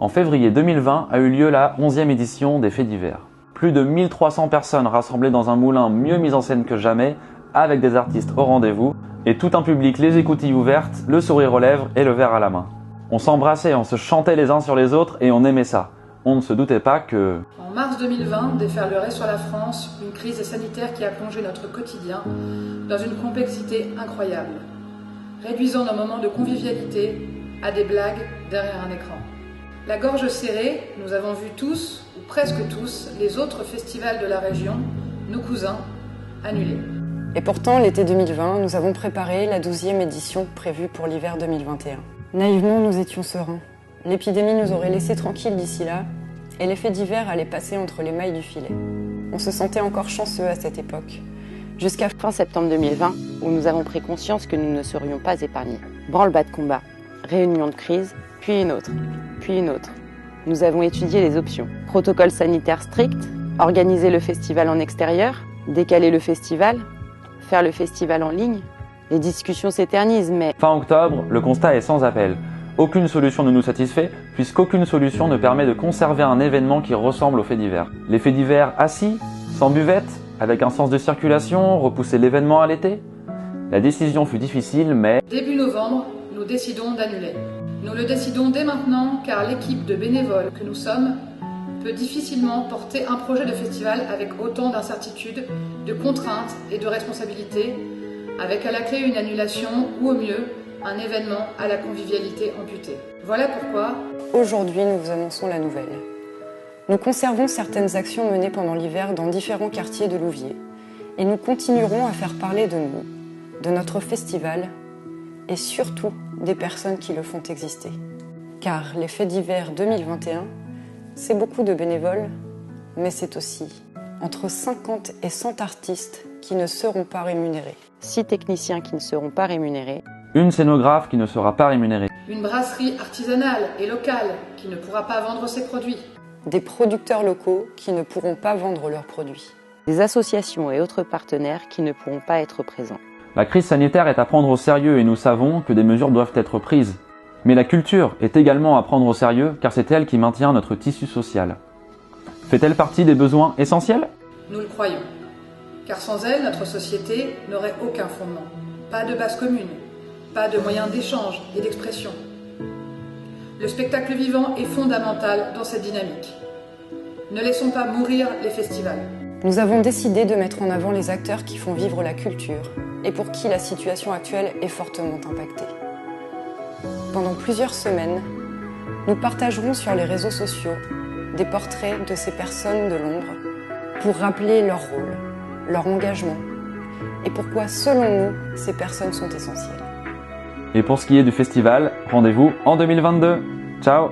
En février 2020 a eu lieu la 11e édition des Faits divers. Plus de 1300 personnes rassemblées dans un moulin mieux mis en scène que jamais, avec des artistes au rendez-vous, et tout un public les écoutilles ouvertes, le sourire aux lèvres et le verre à la main. On s'embrassait, on se chantait les uns sur les autres et on aimait ça. On ne se doutait pas que... En mars 2020 déferlerait sur la France une crise sanitaire qui a plongé notre quotidien dans une complexité incroyable, réduisant nos moments de convivialité à des blagues derrière un écran. La gorge serrée, nous avons vu tous, ou presque tous, les autres festivals de la région, nos cousins, annulés. Et pourtant, l'été 2020, nous avons préparé la 12e édition prévue pour l'hiver 2021. Naïvement, nous étions sereins. L'épidémie nous aurait laissés tranquilles d'ici là, et les faits divers allaient passer entre les mailles du filet. On se sentait encore chanceux à cette époque. Jusqu'à fin septembre 2020, où nous avons pris conscience que nous ne serions pas épargnés. Branle-bas de combat, réunion de crise, puis une autre, puis une autre. Nous avons étudié les options. Protocole sanitaire strict, organiser le festival en extérieur, décaler le festival, faire le festival en ligne. Les discussions s'éternisent, mais... Fin octobre, le constat est sans appel. Aucune solution ne nous satisfait, puisqu'aucune solution ne permet de conserver un événement qui ressemble aux faits divers. Les faits divers assis, sans buvette, avec un sens de circulation, repousser l'événement à l'été? La décision fut difficile, mais... Début novembre, nous décidons d'annuler. Nous le décidons dès maintenant, car l'équipe de bénévoles que nous sommes peut difficilement porter un projet de festival avec autant d'incertitudes, de contraintes et de responsabilités, avec à la clé une annulation ou au mieux, un événement à la convivialité amputée. Voilà pourquoi, aujourd'hui, nous vous annonçons la nouvelle. Nous conservons certaines actions menées pendant l'hiver dans différents quartiers de Louviers et nous continuerons à faire parler de nous, de notre festival et surtout des personnes qui le font exister. Car les Faits divers 2021, c'est beaucoup de bénévoles, mais c'est aussi entre 50 et 100 artistes qui ne seront pas rémunérés. 6 techniciens qui ne seront pas rémunérés. Une scénographe qui ne sera pas rémunérée. une brasserie artisanale et locale qui ne pourra pas vendre ses produits. Des producteurs locaux qui ne pourront pas vendre leurs produits. Des associations et autres partenaires qui ne pourront pas être présents. La crise sanitaire est à prendre au sérieux et nous savons que des mesures doivent être prises. Mais la culture est également à prendre au sérieux car c'est elle qui maintient notre tissu social. Fait-elle partie des besoins essentiels ? Nous le croyons. Car sans elle, notre société n'aurait aucun fondement. Pas de base commune, pas de moyens d'échange et d'expression. Le spectacle vivant est fondamental dans cette dynamique. Ne laissons pas mourir les festivals. Nous avons décidé de mettre en avant les acteurs qui font vivre la culture et pour qui la situation actuelle est fortement impactée. Pendant plusieurs semaines, nous partagerons sur les réseaux sociaux des portraits de ces personnes de l'ombre pour rappeler leur rôle, leur engagement et pourquoi, selon nous, ces personnes sont essentielles. Et pour ce qui est du festival, rendez-vous en 2022. Ciao!